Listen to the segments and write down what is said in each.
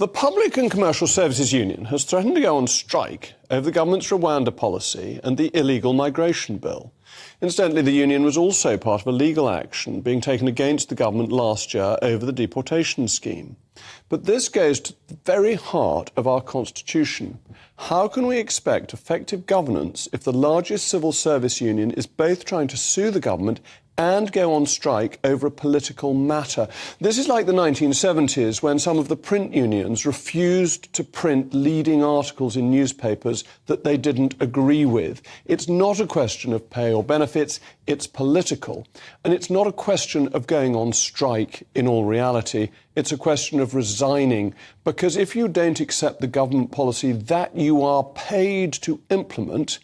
The Public and Commercial Services Union has threatened to go on strike over the government's Rwanda policy and the illegal migration bill. Incidentally, the union was also part of a legal action being taken against the government last year over the deportation scheme. But this goes to the very heart of our constitution. How can we expect effective governance if the largest civil service union is both trying to sue the government and go on strike over a political matter? This is like the 1970s when some of the print unions refused to print leading articles in newspapers that they didn't agree with. It's not a question of pay or benefits, it's political. And it's not a question of going on strike in all reality. It's a question of resigning, because if you don't accept the government policy that you are paid to implement,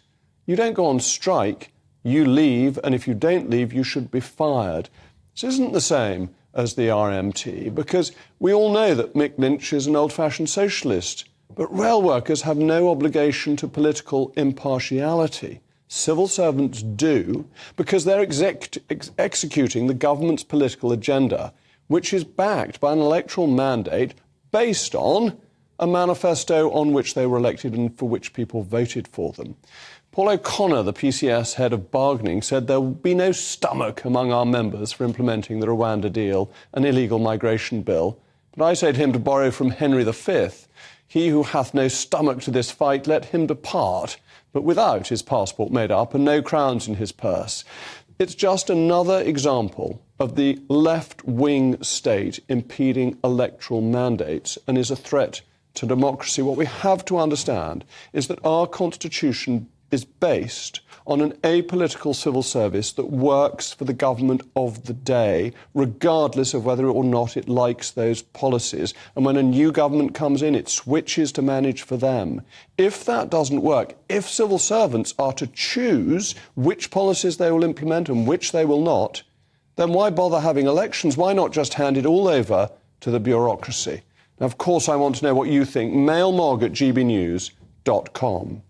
you don't go on strike. You leave, and if you don't leave, you should be fired. This isn't the same as the RMT, because we all know that Mick Lynch is an old-fashioned socialist. But rail workers have no obligation to political impartiality. Civil servants do, because they're executing the government's political agenda, which is backed by an electoral mandate based on a manifesto on which they were elected and for which people voted for them. Paul O'Connor, the PCS head of bargaining, said there will be no stomach among our members for implementing the Rwanda deal, an illegal migration bill. But I say to him to borrow from Henry V, he who hath no stomach to this fight, let him depart, but without his passport made up and no crowns in his purse. It's just another example of the left-wing state impeding electoral mandates and is a threat to democracy. What we have to understand is that our constitution is based on an apolitical civil service that works for the government of the day, regardless of whether or not it likes those policies. And when a new government comes in, it switches to manage for them. If that doesn't work, if civil servants are to choose which policies they will implement and which they will not, then why bother having elections? Why not just hand it all over to the bureaucracy? Now, of course, I want to know what you think. Mailmog@gbnews.com.